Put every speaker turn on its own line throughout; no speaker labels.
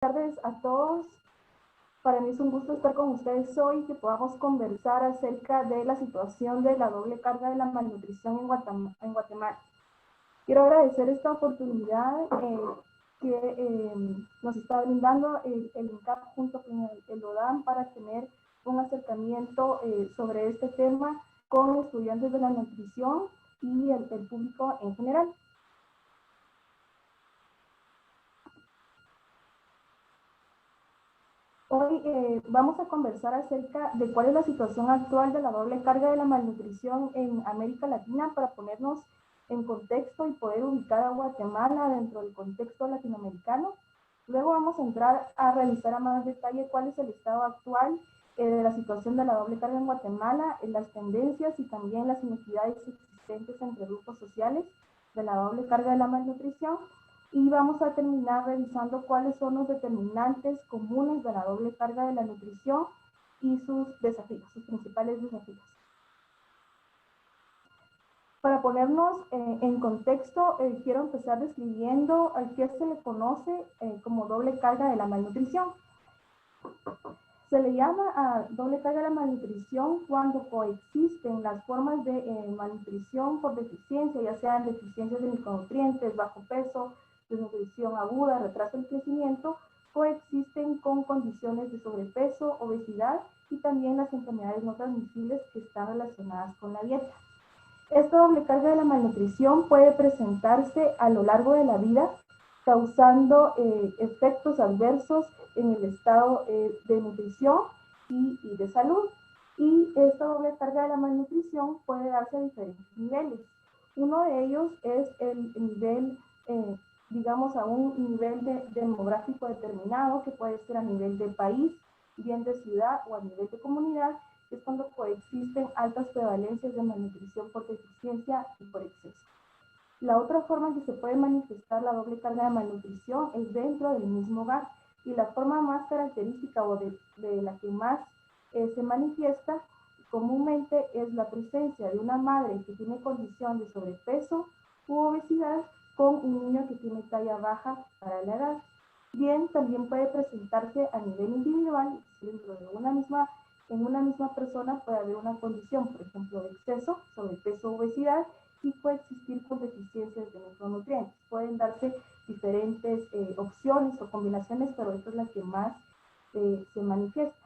tardes a todos. Para mí es un gusto estar con ustedes hoy, que podamos conversar acerca de la situación de la doble carga de la malnutrición en Guatemala. Quiero agradecer esta oportunidad que nos está brindando el INCAP junto con el ODAM para tener un acercamiento sobre este tema con estudiantes de la nutrición y el público en general. Hoy vamos a conversar acerca de cuál es la situación actual de la doble carga de la malnutrición en América Latina para ponernos en contexto y poder ubicar a Guatemala dentro del contexto latinoamericano. Luego vamos a entrar a revisar a más detalle cuál es el estado actual de la situación de la doble carga en Guatemala, las tendencias y también las inequidades existentes entre grupos sociales de la doble carga de la malnutrición. Y vamos a terminar revisando cuáles son los determinantes comunes de la doble carga de la nutrición y sus desafíos, sus principales desafíos. Para ponernos en contexto, quiero empezar describiendo a qué se le conoce como doble carga de la malnutrición. Se le llama a doble carga de la malnutrición cuando coexisten las formas de malnutrición por deficiencia, ya sean deficiencias de micronutrientes, bajo peso, desnutrición aguda, retraso del crecimiento, coexisten con condiciones de sobrepeso, obesidad y también las enfermedades no transmisibles que están relacionadas con la dieta. Esta doble carga de la malnutrición puede presentarse a lo largo de la vida, causando efectos adversos en el estado de nutrición y de salud. Y esta doble carga de la malnutrición puede darse a diferentes niveles. Uno de ellos es el nivel, digamos, a un nivel demográfico determinado, que puede ser a nivel de país, bien de ciudad o a nivel de comunidad, que es cuando coexisten altas prevalencias de malnutrición por deficiencia y por exceso. La otra forma en que se puede manifestar la doble carga de malnutrición es dentro del mismo hogar, y la forma más característica o de la que más se manifiesta comúnmente es la presencia de una madre que tiene condición de sobrepeso u obesidad con un niño que tiene talla baja para la edad. Bien, también puede presentarse a nivel individual, dentro de en una misma persona puede haber una condición, por ejemplo, de exceso, sobrepeso o obesidad, y coexistir con deficiencias de micronutrientes. Pueden darse diferentes opciones o combinaciones, pero esta es la que más se manifiesta.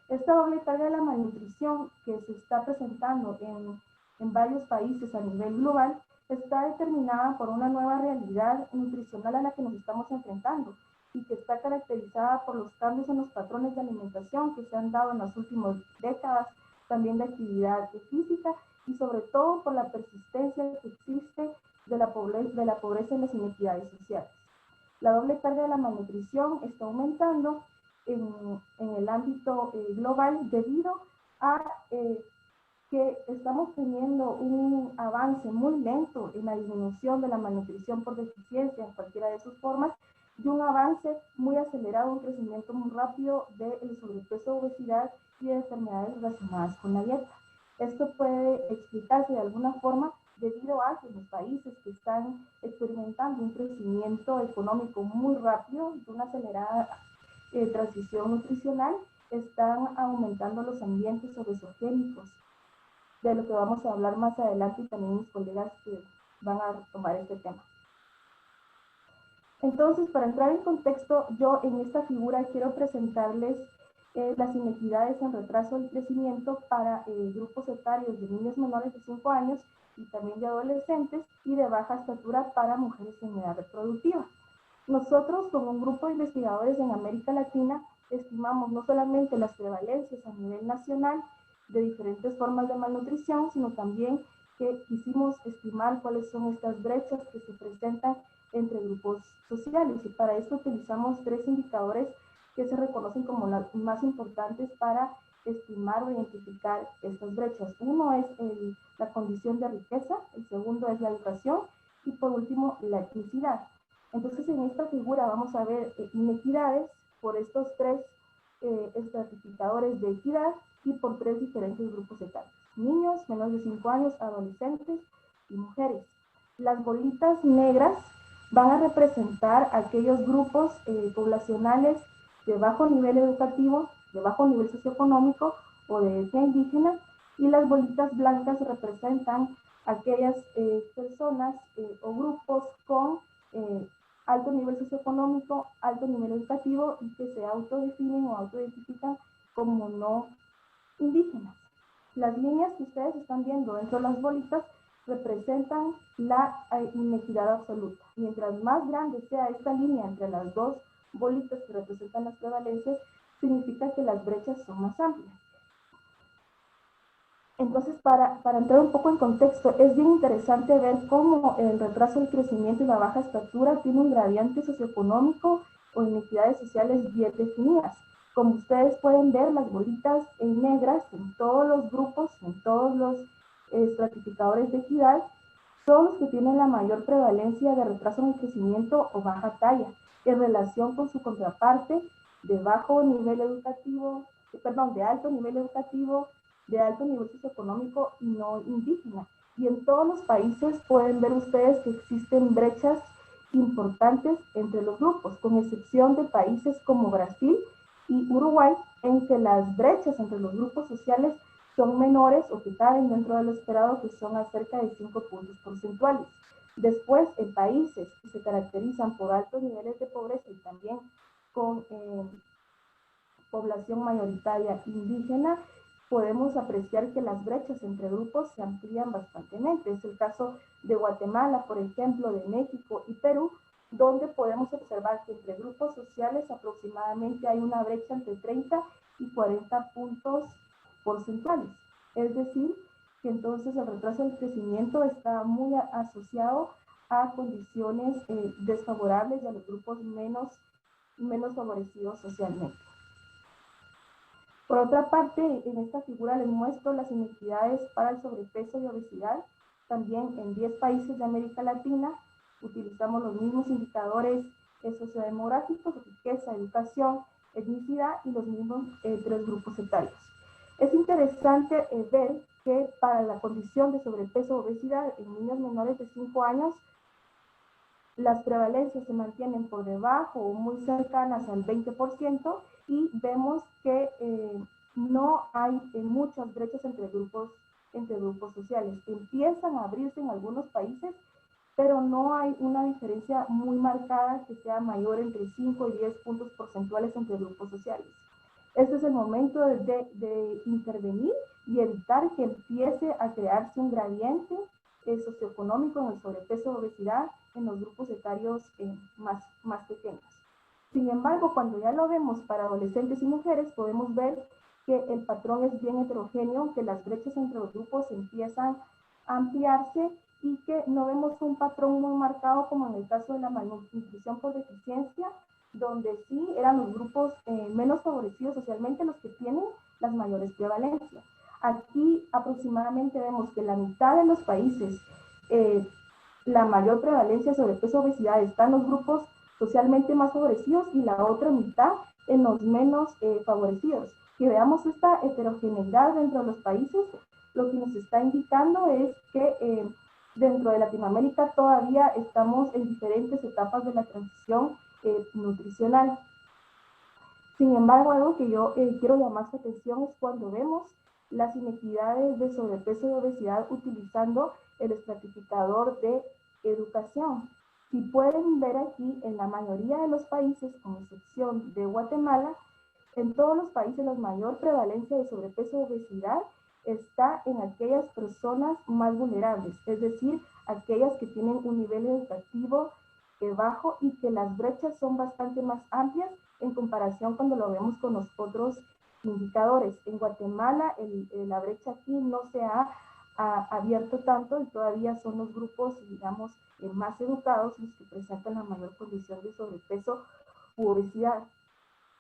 Esta doble carga de la malnutrición que se está presentando en varios países a nivel global está determinada por una nueva realidad nutricional a la que nos estamos enfrentando y que está caracterizada por los cambios en los patrones de alimentación que se han dado en las últimas décadas, también de actividad física y sobre todo por la persistencia que existe de la pobreza y las inequidades sociales. La doble carga de la malnutrición está aumentando en el ámbito global debido a que estamos teniendo un avance muy lento en la disminución de la malnutrición por deficiencia en cualquiera de sus formas, y un avance muy acelerado, un crecimiento muy rápido del sobrepeso, obesidad y de enfermedades relacionadas con la dieta. Esto puede explicarse de alguna forma debido a que los países que están experimentando un crecimiento económico muy rápido y una acelerada transición nutricional, están aumentando los ambientes obesogénicos, de lo que vamos a hablar más adelante, y también mis colegas que van a tomar este tema. Entonces, para entrar en contexto, yo en esta figura quiero presentarles las inequidades en retraso del crecimiento para grupos etarios de niños menores de 5 años y también de adolescentes, y de baja estatura para mujeres en edad reproductiva. Nosotros, como un grupo de investigadores en América Latina, estimamos no solamente las prevalencias a nivel nacional de diferentes formas de malnutrición, sino también que quisimos estimar cuáles son estas brechas que se presentan entre grupos sociales, y para esto utilizamos 3 indicadores que se reconocen como las más importantes para estimar o identificar estas brechas. Uno es la condición de riqueza, el segundo es la educación y por último la etnicidad. Entonces, en esta figura vamos a ver inequidades por estos 3 estratificadores de equidad y por 3 diferentes grupos etarios: niños, menores de 5 años, adolescentes y mujeres. Las bolitas negras van a representar aquellos grupos poblacionales de bajo nivel educativo, de bajo nivel socioeconómico o de etnia indígena, y las bolitas blancas representan aquellas personas o grupos con alto nivel socioeconómico, alto nivel educativo y que se autodefinen o autoidentifican como no indígenas. Las líneas que ustedes están viendo dentro de las bolitas representan la inequidad absoluta. Mientras más grande sea esta línea entre las dos bolitas que representan las prevalencias, significa que las brechas son más amplias. Entonces, para entrar un poco en contexto, es bien interesante ver cómo el retraso del crecimiento y la baja estatura tiene un gradiente socioeconómico o inequidades sociales bien definidas. Como ustedes pueden ver, las bolitas negras en todos los grupos, en todos los estratificadores de equidad, son los que tienen la mayor prevalencia de retraso en el crecimiento o baja talla, en relación con su contraparte de bajo nivel educativo, de alto nivel educativo, de alto nivel socioeconómico y no indígena. Y en todos los países pueden ver ustedes que existen brechas importantes entre los grupos, con excepción de países como Brasil y Uruguay, en que las brechas entre los grupos sociales son menores o que caben dentro de lo esperado, que son acerca de 5 puntos porcentuales. Después, en países que se caracterizan por altos niveles de pobreza y también con población mayoritaria indígena, podemos apreciar que las brechas entre grupos se amplían bastantemente. Es el caso de Guatemala, por ejemplo, de México y Perú, donde podemos observar que entre grupos sociales aproximadamente hay una brecha entre 30 y 40 puntos porcentuales. Es decir, que entonces el retraso del crecimiento está muy asociado a condiciones desfavorables y a los grupos menos favorecidos socialmente. Por otra parte, en esta figura les muestro las inequidades para el sobrepeso y obesidad. También en 10 países de América Latina utilizamos los mismos indicadores sociodemográficos, riqueza, educación, etnicidad y los mismos 3 grupos etarios. Es interesante ver que para la condición de sobrepeso o obesidad en niños menores de 5 años, las prevalencias se mantienen por debajo o muy cercanas al 20% y vemos que no hay muchas brechas entre grupos sociales. Empiezan a abrirse en algunos países, pero no hay una diferencia muy marcada que sea mayor entre 5 y 10 puntos porcentuales entre grupos sociales. Este es el momento de intervenir y evitar que empiece a crearse un gradiente socioeconómico en el sobrepeso o obesidad en los grupos etarios más pequeños. Sin embargo, cuando ya lo vemos para adolescentes y mujeres, podemos ver que el patrón es bien heterogéneo, que las brechas entre los grupos empiezan a ampliarse y que no vemos un patrón muy marcado como en el caso de la malnutrición por deficiencia, donde sí eran los grupos menos favorecidos socialmente los que tienen las mayores prevalencias. Aquí aproximadamente vemos que la mitad de los países, la mayor prevalencia sobre peso obesidad está en los grupos socialmente más favorecidos y la otra mitad en los menos favorecidos. Que veamos esta heterogeneidad dentro de los países, lo que nos está indicando es que dentro de Latinoamérica todavía estamos en diferentes etapas de la transición nutricional. Sin embargo, algo que yo quiero llamar su atención es cuando vemos las inequidades de sobrepeso y obesidad utilizando el estratificador de educación. Si pueden ver aquí, en la mayoría de los países, con excepción de Guatemala, en todos los países la mayor prevalencia de sobrepeso y obesidad está en aquellas personas más vulnerables, es decir, aquellas que tienen un nivel educativo bajo y que las brechas son bastante más amplias en comparación cuando lo vemos con los otros indicadores. En Guatemala la brecha aquí no se ha abierto tanto y todavía son los grupos, digamos, más educados los que presentan la mayor condición de sobrepeso u obesidad.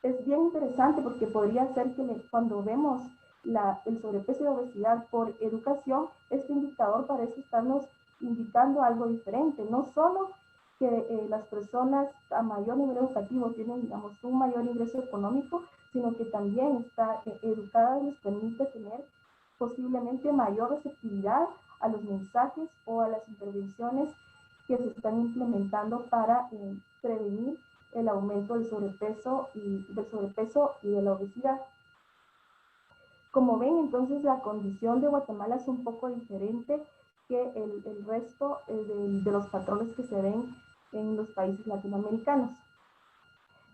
Es bien interesante porque podría ser que cuando vemos el sobrepeso y obesidad por educación, este indicador parece estarnos indicando algo diferente, no solo que las personas a mayor nivel educativo tienen, digamos, un mayor ingreso económico, sino que también está educada y les permite tener posiblemente mayor receptividad a los mensajes o a las intervenciones que se están implementando para prevenir el aumento del sobrepeso y de la obesidad. Como ven, entonces la condición de Guatemala es un poco diferente que el resto de los patrones que se ven en los países latinoamericanos.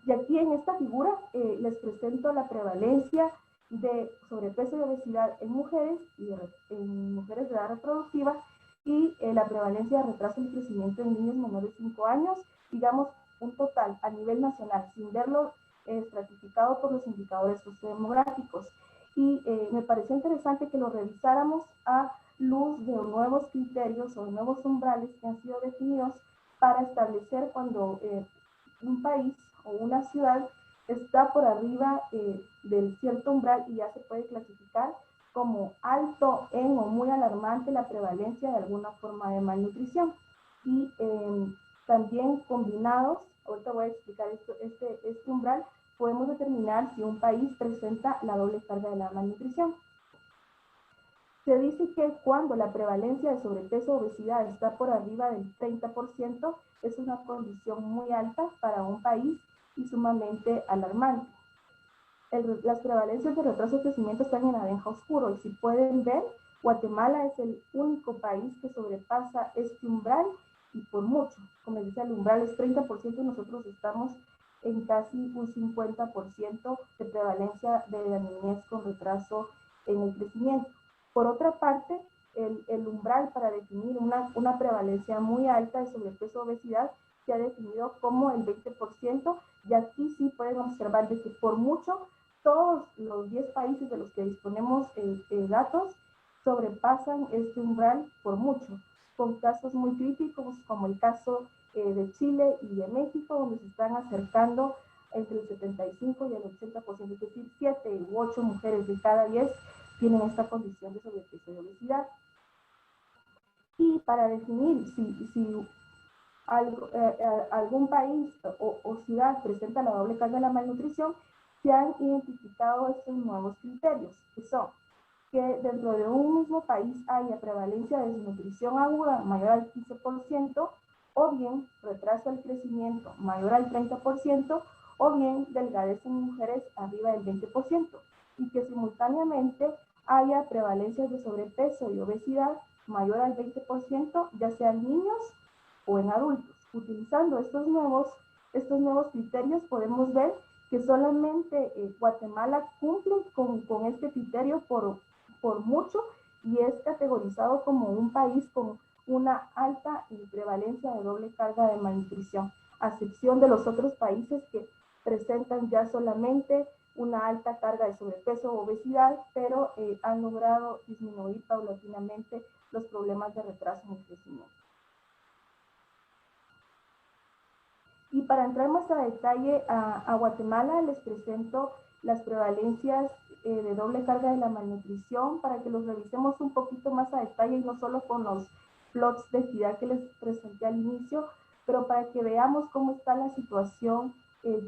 Y aquí en esta figura les presento la prevalencia de sobrepeso y obesidad en mujeres de edad reproductiva y la prevalencia de retraso en crecimiento en niños menores de 5 años, digamos un total a nivel nacional, sin verlo estratificado por los indicadores sociodemográficos. Y me pareció interesante que lo revisáramos a luz de nuevos criterios o nuevos umbrales que han sido definidos para establecer cuando un país o una ciudad está por arriba del cierto umbral y ya se puede clasificar como alto en o muy alarmante la prevalencia de alguna forma de malnutrición. Y también combinados, ahorita voy a explicar este umbral, podemos determinar si un país presenta la doble carga de la malnutrición. Se dice que cuando la prevalencia de sobrepeso o obesidad está por arriba del 30%, es una condición muy alta para un país y sumamente alarmante. Las prevalencias de retraso de crecimiento están en naranja oscuro y si pueden ver, Guatemala es el único país que sobrepasa este umbral y por mucho. Como les decía, el umbral es 30% y nosotros estamos en casi un 50% de prevalencia de la niñez con retraso en el crecimiento. Por otra parte, el umbral para definir una prevalencia muy alta de sobrepeso o obesidad se ha definido como el 20%, y aquí sí pueden observar de que por mucho todos los 10 países de los que disponemos datos sobrepasan este umbral por mucho, con casos muy críticos como el caso de Chile y de México, donde se están acercando entre el 75 y el 80%, es decir, 7 u 8 mujeres de cada 10 tienen esta condición de sobrepeso y obesidad. Y para definir si algún país o ciudad presenta la doble carga de la malnutrición, se han identificado estos nuevos criterios, que son que dentro de un mismo país haya prevalencia de desnutrición aguda mayor al 15%, o bien retraso del crecimiento mayor al 30%, o bien delgadez en mujeres arriba del 20%, y que simultáneamente haya prevalencias de sobrepeso y obesidad mayor al 20%, ya sean niños o en adultos. Utilizando estos nuevos criterios podemos ver que solamente Guatemala cumple con este criterio por mucho y es categorizado como un país con una alta prevalencia de doble carga de malnutrición, a excepción de los otros países que presentan ya solamente una alta carga de sobrepeso o obesidad, pero han logrado disminuir paulatinamente los problemas de retraso en el crecimiento. Y para entrar más a detalle a Guatemala, les presento las prevalencias de doble carga de la malnutrición para que los revisemos un poquito más a detalle y no solo con los plots de equidad que les presenté al inicio, pero para que veamos cómo está la situación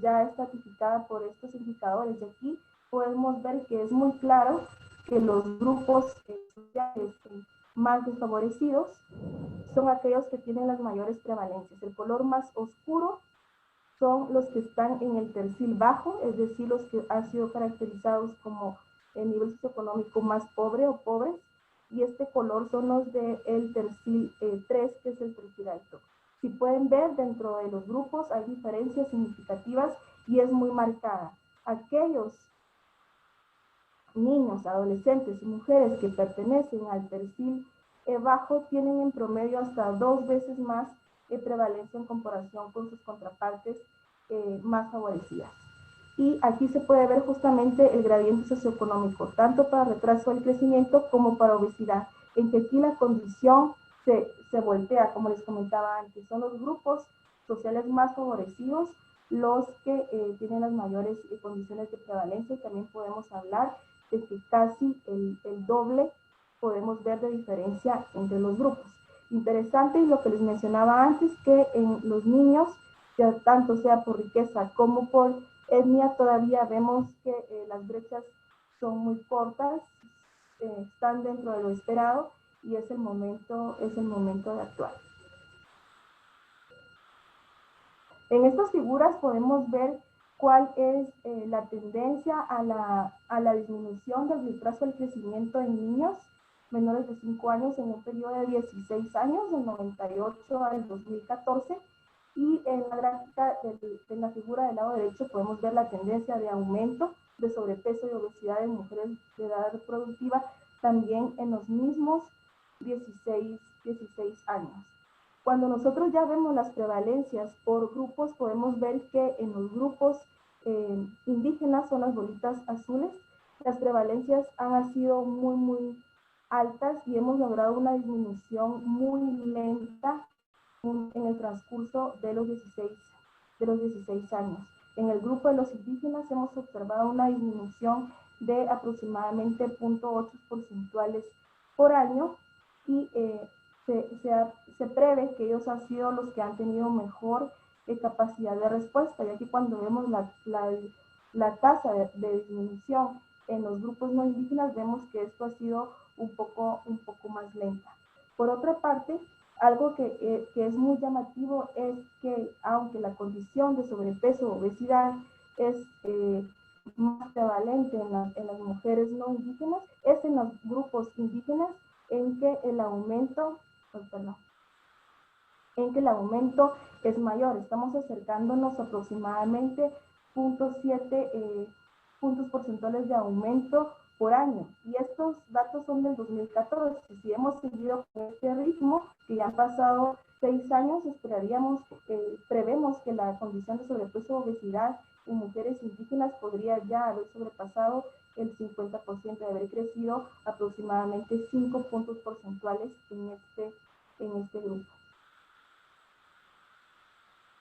ya estratificada por estos indicadores. De aquí podemos ver que es muy claro que los grupos sociales más desfavorecidos son aquellos que tienen las mayores prevalencias. El color más oscuro son los que están en el tercil bajo, es decir, los que han sido caracterizados como el nivel socioeconómico más pobre o pobres, y este color son los del tercil 3, que es el tercil alto. Si pueden ver, dentro de los grupos hay diferencias significativas y es muy marcada. Aquellos niños, adolescentes y mujeres que pertenecen al tercil bajo tienen en promedio hasta 2 veces más prevalencia en comparación con sus contrapartes más favorecidas. Y aquí se puede ver justamente el gradiente socioeconómico, tanto para retraso del crecimiento como para obesidad, en que aquí la condición se voltea, como les comentaba antes. Son los grupos sociales más favorecidos los que tienen las mayores condiciones de prevalencia, y también podemos hablar de que casi el doble podemos ver de diferencia entre los grupos. Interesante, y lo que les mencionaba antes, que en los niños, tanto sea por riqueza como por etnia, todavía vemos que las brechas son muy cortas, están dentro de lo esperado, y es el momento de actuar. En estas figuras podemos ver cuál es la tendencia a la disminución del retraso del crecimiento en niños menores de 5 años en un periodo de 16 años, del 98 al 2014. Y en la gráfica, en la figura del lado derecho, podemos ver la tendencia de aumento de sobrepeso y obesidad en mujeres de edad reproductiva, también en los mismos 16 años. Cuando nosotros ya vemos las prevalencias por grupos, podemos ver que en los grupos indígenas, son las bolitas azules, las prevalencias han sido muy altas y hemos logrado una disminución muy lenta en el transcurso de los 16 años. En el grupo de los indígenas hemos observado una disminución de aproximadamente 0.8 porcentuales por año y se prevé que ellos han sido los que han tenido mejor capacidad de respuesta, ya que cuando vemos la tasa de disminución en los grupos no indígenas, vemos que esto ha sido un poco más lenta. Por otra parte, algo que es muy llamativo es que aunque la condición de sobrepeso o obesidad es más prevalente en las mujeres no indígenas, es en los grupos indígenas en que el aumento, es mayor. Estamos acercándonos aproximadamente 0.7 puntos porcentuales de aumento por año. Y estos datos son del 2014. Si hemos seguido con este ritmo, que ya han pasado 6 años, prevemos que la condición de sobrepeso o obesidad en mujeres indígenas podría ya haber sobrepasado el 50%, de haber crecido aproximadamente 5 puntos porcentuales en este grupo.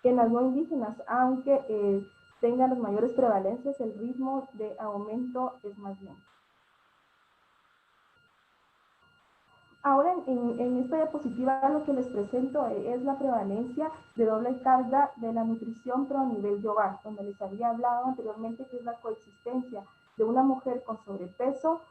En las no indígenas, aunque tengan las mayores prevalencias, el ritmo de aumento es más lento. Ahora, en esta diapositiva lo que les presento es la prevalencia de doble carga de la nutrición, pero a nivel de hogar, donde les había hablado anteriormente que es la coexistencia de una mujer con sobrepeso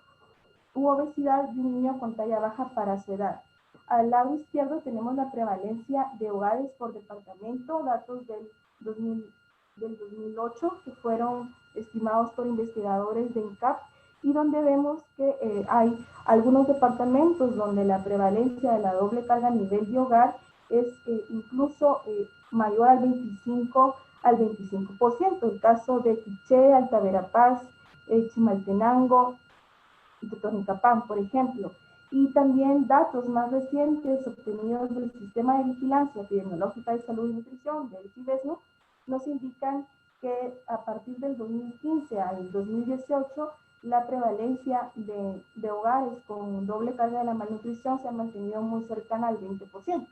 u obesidad y un niño con talla baja para su edad. Al lado izquierdo tenemos la prevalencia de hogares por departamento, datos del 2008, que fueron estimados por investigadores de INCAP, y donde vemos que hay algunos departamentos donde la prevalencia de la doble carga a nivel de hogar es incluso mayor al 25%. El caso de Quiché, Alta Verapaz, Chimaltenango, de Tonicapán, por ejemplo. Y también datos más recientes obtenidos del Sistema de Vigilancia Epidemiológica de Salud y Nutrición, del CIVESNU, nos indican que a partir del 2015 al 2018, la prevalencia de hogares con doble carga de la malnutrición se ha mantenido muy cercana al 20%.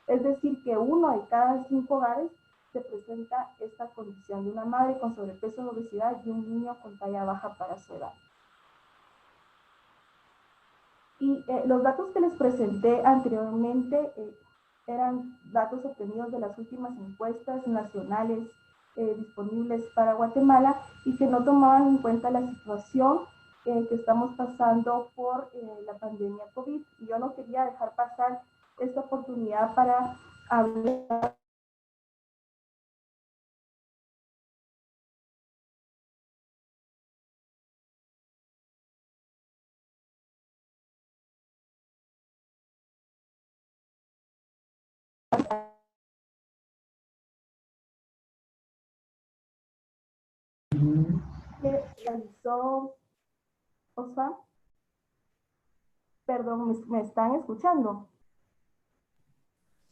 Es decir, que 1 de cada 5 hogares se presenta esta condición de una madre con sobrepeso o obesidad y un niño con talla baja para su edad. Y los datos que les presenté anteriormente eran datos obtenidos de las últimas encuestas nacionales disponibles para Guatemala y que no tomaban en cuenta la situación que estamos pasando por la pandemia COVID. Y yo no quería dejar pasar esta oportunidad para hablar que realizó Osvaldo. Perdón, ¿me están escuchando?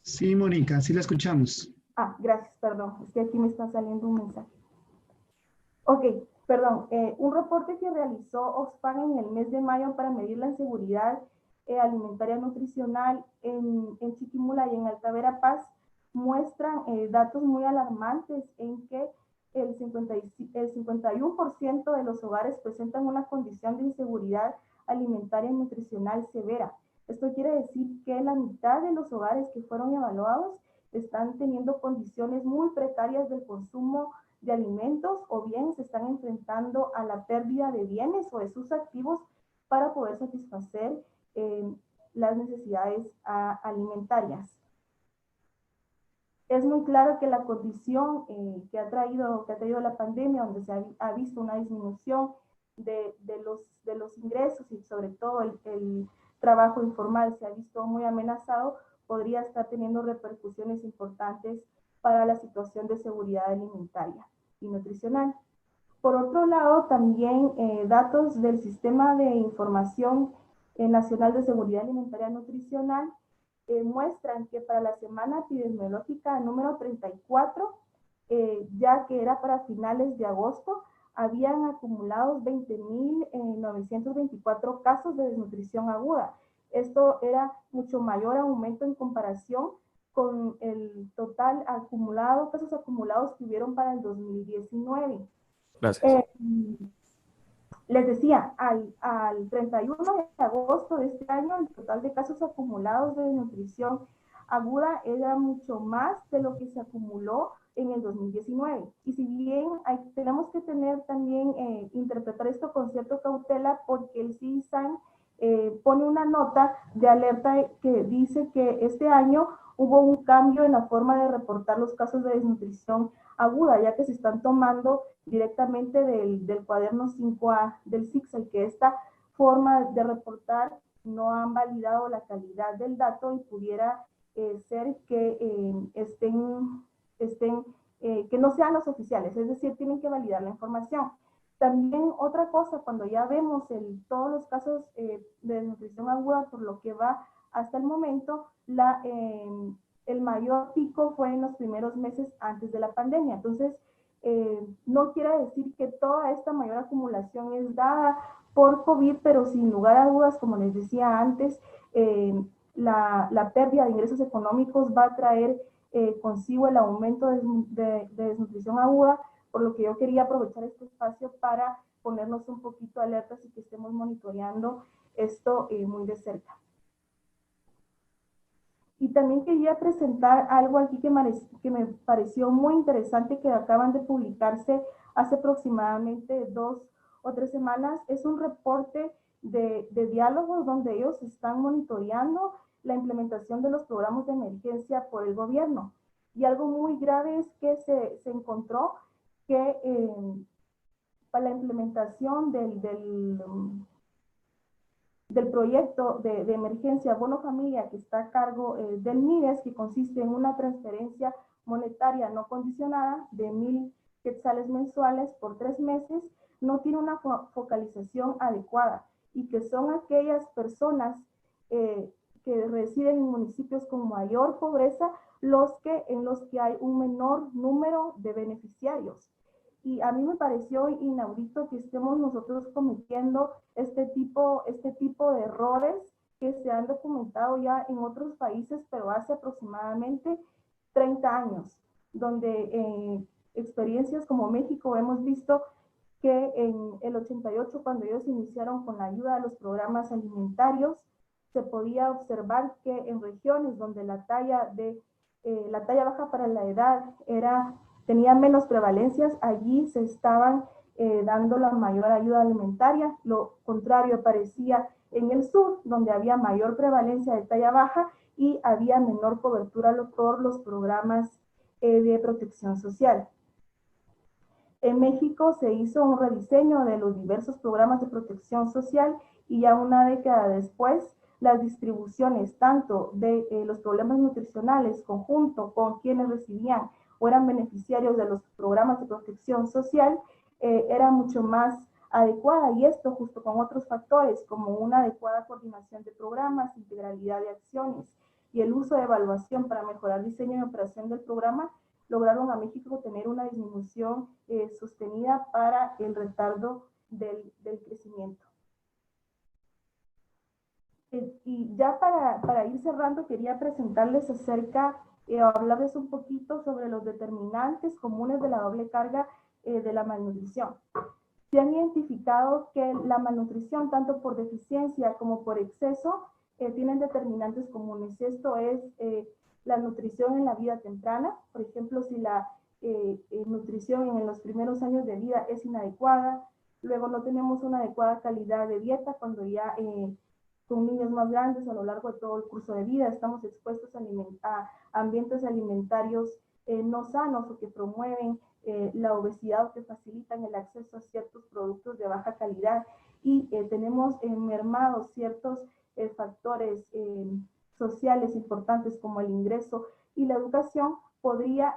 Sí, Mónica, sí la escuchamos.
Gracias, perdón, es que aquí me está saliendo un mensaje. Ok, perdón, un reporte que realizó Oxfam en el mes de mayo para medir la inseguridad alimentaria nutricional en Chiquimula y en Alta Verapaz muestran datos muy alarmantes en que el 51% de los hogares presentan una condición de inseguridad alimentaria y nutricional severa. Esto quiere decir que la mitad de los hogares que fueron evaluados están teniendo condiciones muy precarias del consumo de alimentos o bien se están enfrentando a la pérdida de bienes o de sus activos para poder satisfacer las necesidades alimentarias. Es muy claro que la condición que ha traído la pandemia, donde se ha visto una disminución de los ingresos y sobre todo el trabajo informal se ha visto muy amenazado, podría estar teniendo repercusiones importantes para la situación de seguridad alimentaria y nutricional. Por otro lado, también datos del Sistema de Información Nacional de Seguridad Alimentaria y Nutricional muestran que para la semana epidemiológica número 34, ya que era para finales de agosto, habían acumulados 20.924 casos de desnutrición aguda. Esto era mucho mayor aumento en comparación con el total acumulado, casos acumulados que hubieron para el 2019.
Gracias.
Les decía, al 31 de agosto de este año, el total de casos acumulados de desnutrición aguda era mucho más de lo que se acumuló en el 2019. Y si bien tenemos que tener también, interpretar esto con cierta cautela, porque el CISAN pone una nota de alerta que dice que este año hubo un cambio en la forma de reportar los casos de desnutrición aguda, ya que se están tomando directamente del cuaderno 5A del CICSA, y que esta forma de reportar no han validado la calidad del dato y pudiera ser que que no sean los oficiales, es decir, tienen que validar la información. También otra cosa, cuando ya vemos todos los casos de desnutrición aguda, por lo que va hasta el momento, el mayor pico fue en los primeros meses antes de la pandemia. Entonces, no quiere decir que toda esta mayor acumulación es dada por COVID, pero sin lugar a dudas, como les decía antes, la pérdida de ingresos económicos va a traer consigo el aumento de desnutrición aguda, por lo que yo quería aprovechar este espacio para ponernos un poquito alertas y que estemos monitoreando esto muy de cerca. Y también quería presentar algo aquí que me pareció muy interesante, que acaban de publicarse hace aproximadamente 2 o 3 semanas. Es un reporte de diálogos donde ellos están monitoreando la implementación de los programas de emergencia por el gobierno. Y algo muy grave es que se encontró que para la implementación del proyecto de emergencia Bono Familia, que está a cargo del MIDES, que consiste en una transferencia monetaria no condicionada de 1,000 quetzales mensuales por 3 meses, no tiene una focalización adecuada, y que son aquellas personas que residen en municipios con mayor pobreza en los que hay un menor número de beneficiarios. Y a mí me pareció inaudito que estemos nosotros cometiendo este tipo de errores que se han documentado ya en otros países, pero hace aproximadamente 30 años, donde experiencias como México hemos visto que en el 88, cuando ellos iniciaron con la ayuda a los programas alimentarios, se podía observar que en regiones donde la talla baja para la edad tenía menos prevalencias, allí se estaban dando la mayor ayuda alimentaria. Lo contrario aparecía en el sur, donde había mayor prevalencia de talla baja y había menor cobertura por los programas de protección social. En México se hizo un rediseño de los diversos programas de protección social, y ya una década después, las distribuciones tanto de los problemas nutricionales conjunto con quienes recibían o eran beneficiarios de los programas de protección social era mucho más adecuada, y esto justo con otros factores como una adecuada coordinación de programas, integralidad de acciones y el uso de evaluación para mejorar diseño y operación del programa, lograron a México tener una disminución sostenida para el retardo del crecimiento. Y ya para ir cerrando, quería presentarles hablarles un poquito sobre los determinantes comunes de la doble carga de la malnutrición. Se han identificado que la malnutrición, tanto por deficiencia como por exceso, tienen determinantes comunes. Esto es la nutrición en la vida temprana. Por ejemplo, si la nutrición en los primeros años de vida es inadecuada, luego no tenemos una adecuada calidad de dieta cuando ya con niños más grandes a lo largo de todo el curso de vida. Estamos expuestos a ambientes alimentarios no sanos o que promueven la obesidad o que facilitan el acceso a ciertos productos de baja calidad. Y tenemos mermados ciertos factores sociales importantes como el ingreso y la educación, podría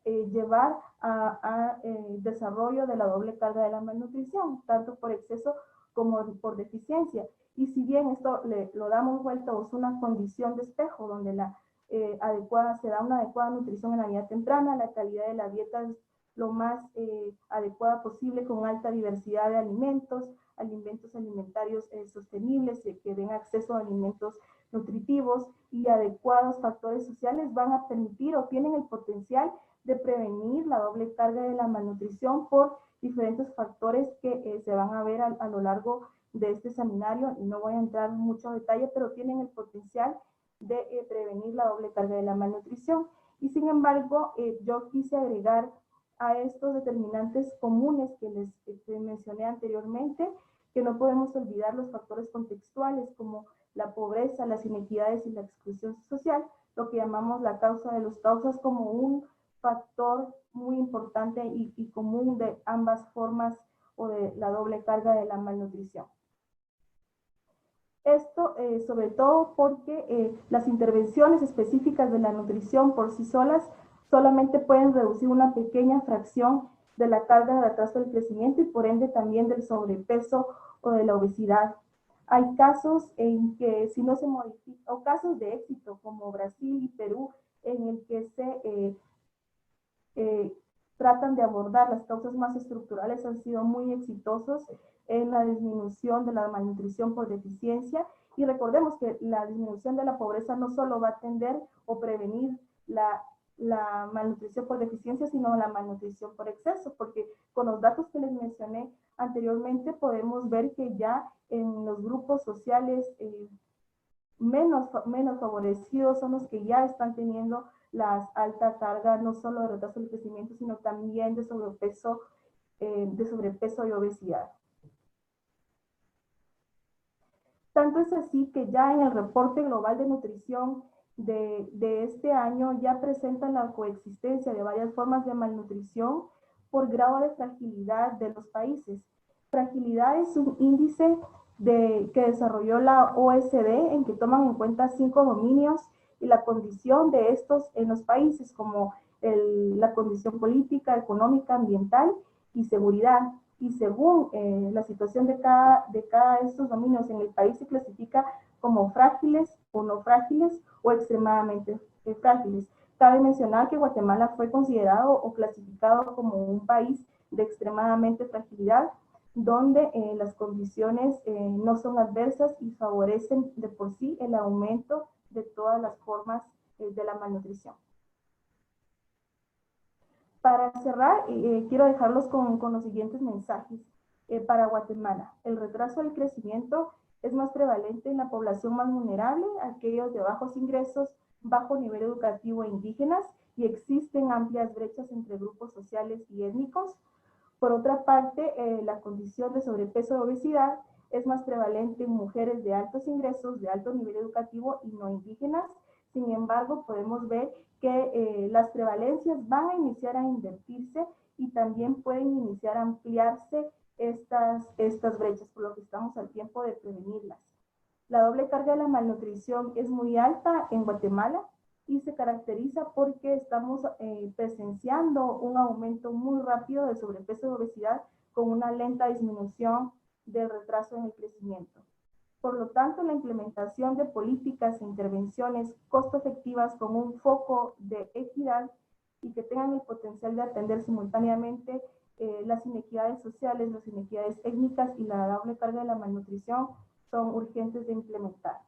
llevar a desarrollo de la doble carga de la malnutrición, tanto por exceso como por deficiencia. Y si bien esto lo damos vuelta o es una condición de espejo donde se da una adecuada nutrición en la vida temprana, la calidad de la dieta es lo más adecuada posible, con alta diversidad de alimentos alimentarios sostenibles, que den acceso a alimentos nutritivos y adecuados factores sociales, van a permitir o tienen el potencial de prevenir la doble carga de la malnutrición por diferentes factores que se van a ver a lo largo de este seminario, y no voy a entrar en mucho detalle, pero tienen el potencial de prevenir la doble carga de la malnutrición. Y sin embargo, yo quise agregar a estos determinantes comunes que les mencioné anteriormente, que no podemos olvidar los factores contextuales como la pobreza, las inequidades y la exclusión social, lo que llamamos la causa de las causas, como un factor muy importante y común de ambas formas o de la doble carga de la malnutrición. Esto sobre todo porque las intervenciones específicas de la nutrición por sí solas solamente pueden reducir una pequeña fracción de la carga de retraso del crecimiento y por ende también del sobrepeso o de la obesidad. Hay casos en que si no se modifica, o casos de éxito como Brasil y Perú, en el que se tratan de abordar las causas más estructurales, han sido muy exitosos en la disminución de la malnutrición por deficiencia. Y recordemos que la disminución de la pobreza no solo va a atender o prevenir la malnutrición por deficiencia, sino la malnutrición por exceso, porque con los datos que les mencioné anteriormente podemos ver que ya en los grupos sociales menos favorecidos son los que ya están teniendo las alta carga, no solo de retraso del crecimiento, sino también de sobrepeso y obesidad. Tanto es así que ya en el reporte global de nutrición de este año ya presentan la coexistencia de varias formas de malnutrición por grado de fragilidad de los países. Fragilidad es un índice que desarrolló la OECD, en que toman en cuenta 5 dominios y la condición de estos en los países, como la condición política, económica, ambiental y seguridad. Y según la situación de cada de estos dominios en el país, se clasifica como frágiles o no frágiles o extremadamente frágiles. Cabe mencionar que Guatemala fue considerado o clasificado como un país de extremadamente fragilidad, donde las condiciones no son adversas y favorecen de por sí el aumento de todas las formas de la malnutrición. Para cerrar, quiero dejarlos con los siguientes mensajes. Para Guatemala, el retraso del crecimiento es más prevalente en la población más vulnerable, aquellos de bajos ingresos, bajo nivel educativo e indígenas, y existen amplias brechas entre grupos sociales y étnicos. Por otra parte, la condición de sobrepeso o obesidad es más prevalente en mujeres de altos ingresos, de alto nivel educativo y no indígenas. Sin embargo, podemos ver que las prevalencias van a iniciar a invertirse y también pueden iniciar a ampliarse estas brechas, por lo que estamos al tiempo de prevenirlas. La doble carga de la malnutrición es muy alta en Guatemala y se caracteriza porque estamos presenciando un aumento muy rápido de sobrepeso y obesidad con una lenta disminución del retraso en el crecimiento. Por lo tanto, la implementación de políticas e intervenciones costo efectivas con un foco de equidad y que tengan el potencial de atender simultáneamente las inequidades sociales, las inequidades étnicas y la doble carga de la malnutrición son urgentes de implementar.